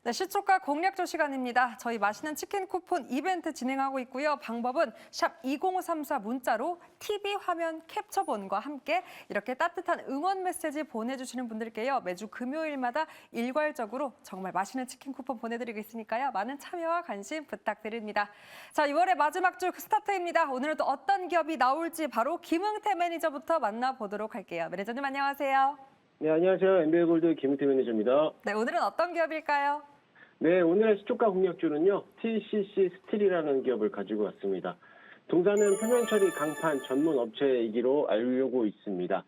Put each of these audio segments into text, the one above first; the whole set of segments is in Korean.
네, 시초가 공략조 시간입니다. 저희 맛있는 치킨 쿠폰 이벤트 진행하고 있고요. 방법은 샵 2034 문자로 TV 화면 캡처본과 함께 이렇게 따뜻한 응원 메시지 보내주시는 분들께요. 매주 금요일마다 일괄적으로 정말 맛있는 치킨 쿠폰 보내드리고 있으니까요. 많은 참여와 관심 부탁드립니다. 자, 6월의 마지막 주 스타트입니다. 오늘은 또 어떤 기업이 나올지 바로 김흥태 매니저부터 만나보도록 할게요. 매니저님 안녕하세요. 네, 안녕하세요. MBA골드 김은태 매니저입니다. 네, 오늘은 어떤 기업일까요? 네, 오늘의 시초가 공략주는요, TCC 스틸이라는 기업을 가지고 왔습니다. 동사는 표면 처리 강판 전문 업체이기로 알고 있습니다.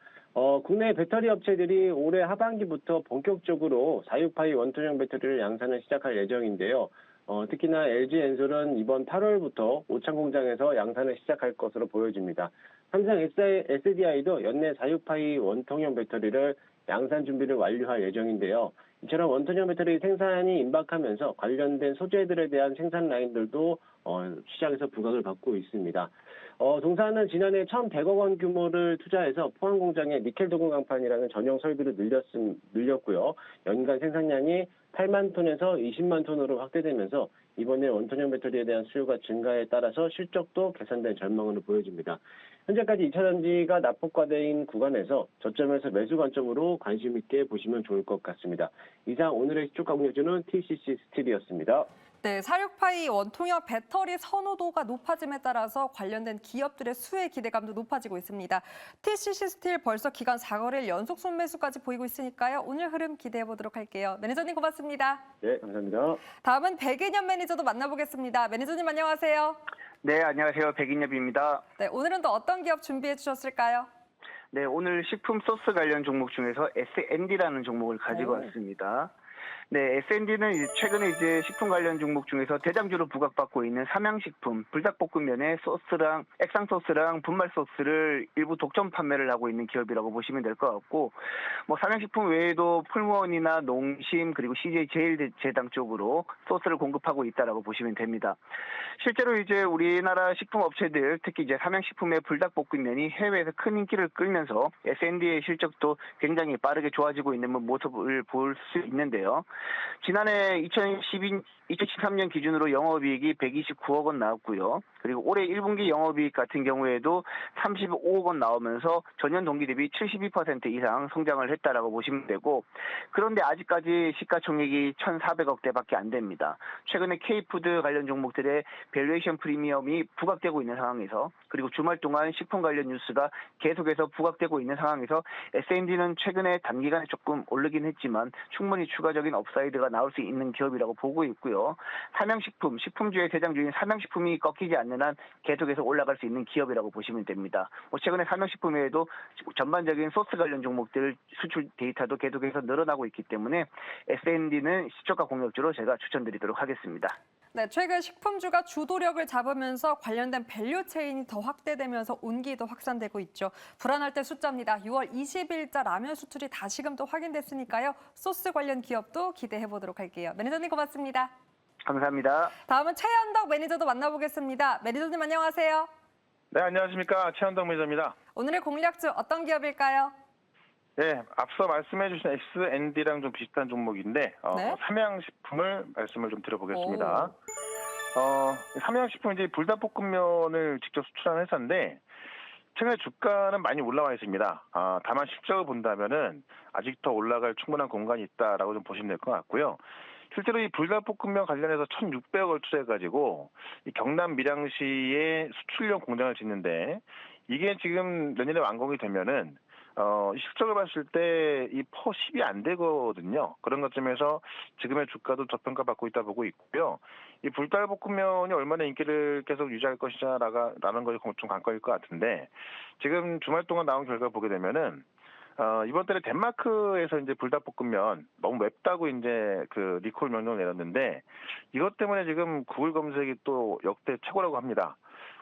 국내 배터리 업체들이 올해 하반기부터 본격적으로 468 원통형 배터리를 양산을 시작할 예정인데요. 특히나 LG엔솔은 이번 8월부터 오창 공장에서 양산을 시작할 것으로 보여집니다. 삼성 SDI도 연내 468 원통형 배터리를 양산 준비를 완료할 예정인데요. 이처럼 원통형 배터리 생산이 임박하면서 관련된 소재들에 대한 생산 라인들도 시장에서 부각을 받고 있습니다. 동사는 지난해 1,100억 원 규모를 투자해서 포항 공장에 니켈 도금 강판이라는 전용 설비를 늘렸고요. 연간 생산량이 8만 톤에서 20만 톤으로 확대되면서 이번에 원통형 배터리에 대한 수요가 증가에 따라서 실적도 개선된 전망으로 보여집니다. 현재까지 2차 전지가 낙폭과대인 구간에서 저점에서 매수 관점으로 관심 있게 보시면 좋을 것 같습니다. 이상 오늘의 시초가 공략주는 TCC 스틸이었습니다. 네, 468 원통형 배터리 선호도가 높아짐에 따라서 관련된 기업들의 수혜 기대감도 높아지고 있습니다. TCC 스틸 벌써 기간 4거래일 연속 순매수까지 보이고 있으니까요. 오늘 흐름 기대해 보도록 할게요. 매니저님 고맙습니다. 네, 감사합니다. 다음은 백인엽 매니저도 만나보겠습니다. 매니저님 안녕하세요. 네, 안녕하세요. 백인엽입니다. 네, 오늘은 또 어떤 기업 준비해 주셨을까요? 네, 오늘 식품 소스 관련 종목 중에서 S&D라는 종목을 가지고 왔습니다. 네, S&D는 최근에 식품 관련 종목 중에서 대장주로 부각받고 있는 삼양식품, 불닭볶음면에 소스랑 액상 소스랑 분말 소스를 일부 독점 판매를 하고 있는 기업이라고 보시면 될 것 같고, 삼양식품 외에도 풀무원이나 농심 그리고 CJ 제일제당 쪽으로 소스를 공급하고 있다라고 보시면 됩니다. 실제로 우리나라 식품 업체들, 특히 삼양식품의 불닭볶음면이 해외에서 큰 인기를 끌면서 S&D의 실적도 굉장히 빠르게 좋아지고 있는 모습을 볼 수 있는데요. 지난해 2013년 기준으로 영업이익이 129억 원 나왔고요. 그리고 올해 1분기 영업이익 같은 경우에도 35억 원 나오면서 전년 동기 대비 72% 이상 성장을 했다라고 보시면 되고, 그런데 아직까지 시가총액이 1,400억대밖에 안 됩니다. 최근에 K푸드 관련 종목들의 밸류에이션 프리미엄이 부각되고 있는 상황에서, 그리고 주말 동안 식품 관련 뉴스가 계속해서 부각되고 있는 상황에서 S&D는 최근에 단기간에 조금 오르긴 했지만 충분히 추가적인 업사이드가 나올 수 있는 기업이라고 보고 있고요. 삼양식품, 식품주의 대장주인 삼양식품이 꺾이지 않는 한 계속해서 올라갈 수 있는 기업이라고 보시면 됩니다. 최근에 삼양식품 외에도 전반적인 소스 관련 종목들 수출 데이터도 계속해서 늘어나고 있기 때문에 S&D는 시초가 공략주로 제가 추천드리도록 하겠습니다. 네, 최근 식품주가 주도력을 잡으면서 관련된 밸류 체인이 더 확대되면서 온기도 확산되고 있죠. 불안할 때 숫자입니다. 6월 20일자 라면 수출이 다시금 또 확인됐으니까요. 소스 관련 기업도 기대해 보도록 할게요. 매니저님 고맙습니다. 감사합니다. 다음은 최현덕 매니저도 만나보겠습니다. 매니저님 안녕하세요. 네, 안녕하십니까. 최현덕 매니저입니다. 오늘의 공략주 어떤 기업일까요? 네, 앞서 말씀해 주신 S&D랑 좀 비슷한 종목인데 네? 삼양식품을 말씀을 좀 드려보겠습니다. 삼양식품은 불닭볶음면을 직접 수출하는 회사인데 최근에 주가는 많이 올라와 있습니다. 다만 실적을 본다면은 아직 더 올라갈 충분한 공간이 있다라고 좀 보시면 될 것 같고요. 실제로 이 불닭볶음면 관련해서 1,600억을 투자해가지고 이 경남 밀양시에 수출용 공장을 짓는데 이게 지금 내년에 완공이 되면은 실적을 봤을 때 이 퍼 10이 안 되거든요. 그런 것점에서 지금의 주가도 저평가받고 있다 보고 있고요. 이 불닭볶음면이 얼마나 인기를 계속 유지할 것이냐라는 것이 좀 관건일 것 같은데 지금 주말 동안 나온 결과 보게 되면은 이번 달에 덴마크에서 불닭볶음면 너무 맵다고 그 리콜 명령을 내렸는데 이것 때문에 지금 구글 검색이 또 역대 최고라고 합니다.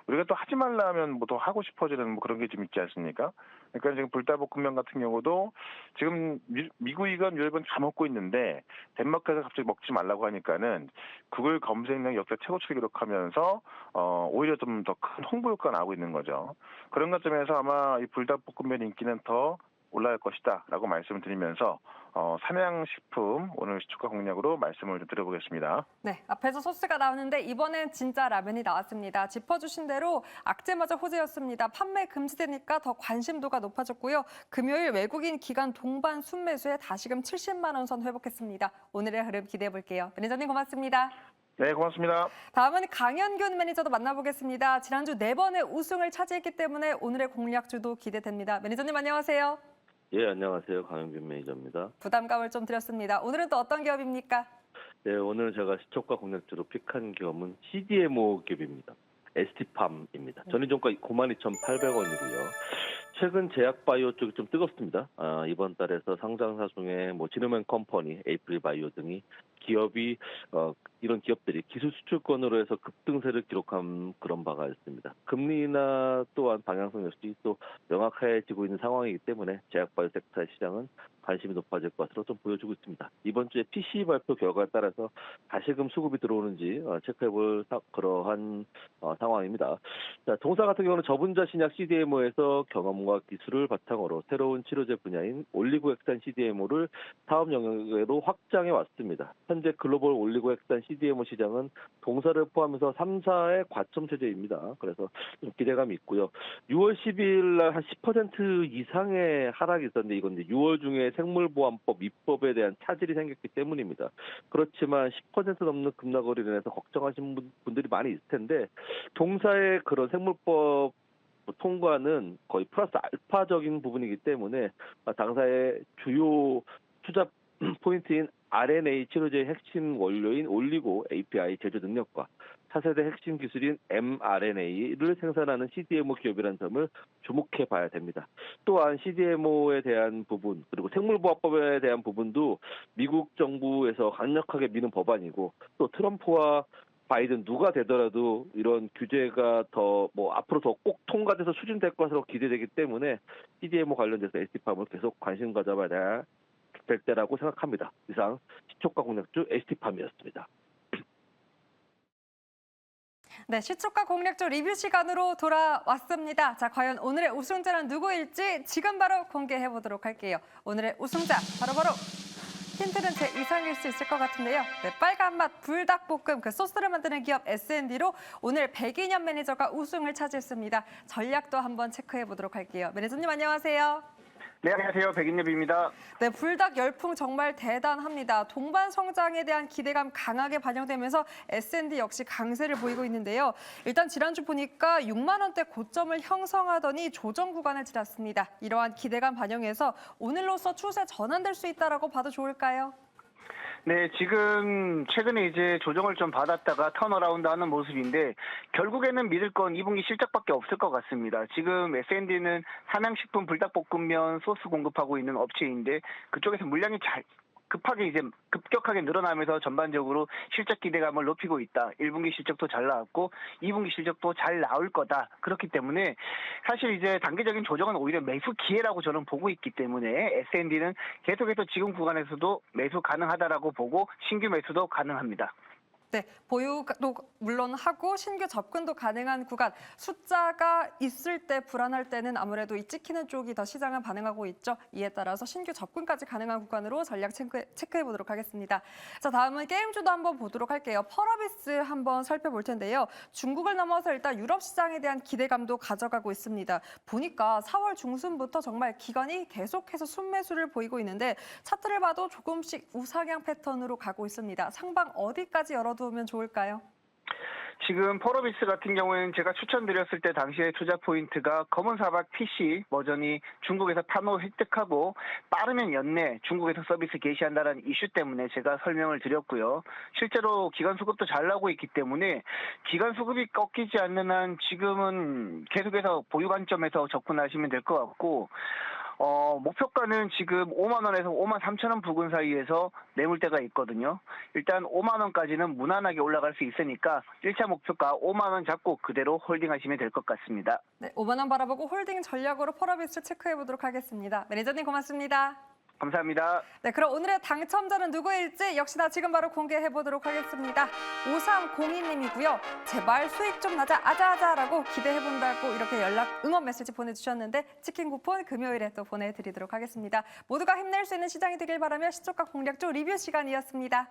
우리가 또 하지 말라면 더 하고 싶어지는 그런 게 좀 있지 않습니까? 그러니까 지금 불닭볶음면 같은 경우도 지금 미국이건 유럽은 다 먹고 있는데 덴마크에서 갑자기 먹지 말라고 하니까는 구글 검색량 역대 최고치를 기록하면서 오히려 좀 더 큰 홍보 효과가 나오고 있는 거죠. 그런 것점에서 아마 이 불닭볶음면 인기는 더 올라갈 것이다라고 말씀을 드리면서 삼양식품 오늘 시초가 공략으로 말씀을 좀 드려보겠습니다. 네, 앞에서 소스가 나오는데 이번엔 진짜 라면이 나왔습니다. 짚어주신 대로 악재마저 호재였습니다. 판매 금지되니까 더 관심도가 높아졌고요. 금요일 외국인 기관 동반 순매수에 다시금 70만 원 선 회복했습니다. 오늘의 흐름 기대해 볼게요. 매니저님 고맙습니다. 네, 고맙습니다. 다음은 강현균 매니저도 만나보겠습니다. 지난주 4번의 우승을 차지했기 때문에 오늘의 공략주도 기대됩니다. 매니저님 안녕하세요. 예, 안녕하세요. 강영균 매니저입니다. 부담감을 좀 드렸습니다. 오늘은 또 어떤 기업입니까? 네, 오늘 제가 시초가 공략주로 픽한 기업은 CDMO 기업입니다. ST팜입니다. 전일종가 92,800원이고요. 최근 제약바이오 쪽이 좀 뜨겁습니다. 이번 달에서 상장사 중에 지노맨 컴퍼니, 에이프릴 바이오 등이 기업이 이런 기업들이 기술 수출권으로 해서 급등세를 기록한 그런 바가 있습니다. 금리 인하 또한 방향성 역시 또 명확해지고 있는 상황이기 때문에 제약바이오 섹터의 시장은 관심이 높아질 것으로 좀 보여주고 있습니다. 이번 주에 PCE 발표 결과에 따라서 다시금 수급이 들어오는지 체크해볼 그러한 상황입니다. 자, 동사 같은 경우는 저분자 신약 CDMO에서 경험과 기술을 바탕으로 새로운 치료제 분야인 올리고액산 CDMO를 사업 영역으로 확장해 왔습니다. 현재 글로벌 올리고액산 CDMO 시장은 동사를 포함해서 3사의 과점 체제입니다. 그래서 좀 기대감이 있고요. 6월 12일 날 한 10% 이상의 하락이 있었는데 이건 이제 6월 중에 생물보안법 입법에 대한 차질이 생겼기 때문입니다. 그렇지만 10% 넘는 급락으로 인해서 걱정하시는 분들이 많이 있을 텐데 동사의 그런 생물법 통과는 거의 플러스 알파적인 부분이기 때문에 당사의 주요 투자 포인트인 RNA 치료제의 핵심 원료인 올리고 API 제조 능력과 차세대 핵심 기술인 mRNA를 생산하는 CDMO 기업이라는 점을 주목해 봐야 됩니다. 또한 CDMO에 대한 부분 그리고 생물보안법에 대한 부분도 미국 정부에서 강력하게 미는 법안이고 또 트럼프와 바이든 누가 되더라도 이런 규제가 더 앞으로 더 꼭 통과돼서 추진될 것으로 기대되기 때문에 CDMO 관련돼서 ST팜을 계속 관심 가져봐야 될 때라고 생각합니다. 이상 시초가 공략주 ST팜이었습니다. 네, 시초가 공략주 리뷰 시간으로 돌아왔습니다. 자, 과연 오늘의 우승자는 누구일지 지금 바로 공개해 보도록 할게요. 오늘의 우승자 바로 힌트는 제 이상일 수 있을 것 같은데요. 네, 빨간 맛 불닭볶음 그 소스를 만드는 기업 S&D로 오늘 백인현 매니저가 우승을 차지했습니다. 전략도 한번 체크해 보도록 할게요. 매니저님 안녕하세요. 네, 안녕하세요. 백인엽입니다. 네, 불닭 열풍 정말 대단합니다. 동반 성장에 대한 기대감 강하게 반영되면서 S&D 역시 강세를 보이고 있는데요. 일단 지난주 보니까 6만 원대 고점을 형성하더니 조정 구간을 지났습니다. 이러한 기대감 반영에서 오늘로서 추세 전환될 수 있다라고 봐도 좋을까요? 네, 지금 최근에 이제 조정을 좀 받았다가 턴어라운드 하는 모습인데 결국에는 믿을 건 2분기 실적밖에 없을 것 같습니다. 지금 S&D는 삼양식품 불닭볶음면 소스 공급하고 있는 업체인데 그쪽에서 물량이 급하게 이제 급격하게 늘어나면서 전반적으로 실적 기대감을 높이고 있다. 1분기 실적도 잘 나왔고 2분기 실적도 잘 나올 거다. 그렇기 때문에 사실 이제 단기적인 조정은 오히려 매수 기회라고 저는 보고 있기 때문에 S&D는 계속해서 지금 구간에서도 매수 가능하다라고 보고 신규 매수도 가능합니다. 네, 보유도 물론 하고 신규 접근도 가능한 구간. 숫자가 있을 때 불안할 때는 아무래도 이 찍히는 쪽이 더 시장을 반응하고 있죠. 이에 따라서 신규 접근까지 가능한 구간으로 전략 체크해 보도록 하겠습니다. 자, 다음은 게임주도 한번 보도록 할게요. 펄어비스 한번 살펴볼 텐데요. 중국을 넘어서 일단 유럽 시장에 대한 기대감도 가져가고 있습니다. 보니까 4월 중순부터 정말 기관이 계속해서 순매수를 보이고 있는데 차트를 봐도 조금씩 우상향 패턴으로 가고 있습니다. 상방 어디까지 열어두면 좋을까요? 지금 펄어비스 같은 경우에는 제가 추천드렸을 때 당시의 투자 포인트가 검은 사박 PC 여전히 중국에서 판호 획득하고 빠르면 연내 중국에서 서비스 개시한다는 이슈 때문에 제가 설명을 드렸고요. 실제로 기관 수급도 잘 나오고 있기 때문에 기관 수급이 꺾이지 않는 한 지금은 계속해서 보유 관점에서 접근하시면 될 것 같고 목표가는 지금 5만 원에서 5만 3천 원 부근 사이에서 매물대가 있거든요. 일단 5만 원까지는 무난하게 올라갈 수 있으니까 1차 목표가 5만 원 잡고 그대로 홀딩하시면 될 것 같습니다. 네, 5만 원 바라보고 홀딩 전략으로 펄어비스 체크해 보도록 하겠습니다. 매니저님 고맙습니다. 감사합니다. 네, 그럼 오늘의 당첨자는 누구일지 역시나 지금 바로 공개해 보도록 하겠습니다. 5302님이고요. 제발 수익 좀 나자 아자아자라고 기대해 본다고 이렇게 응원 메시지 보내주셨는데 치킨 쿠폰 금요일에 또 보내드리도록 하겠습니다. 모두가 힘낼 수 있는 시장이 되길 바라며 시초가 공략주 리뷰 시간이었습니다.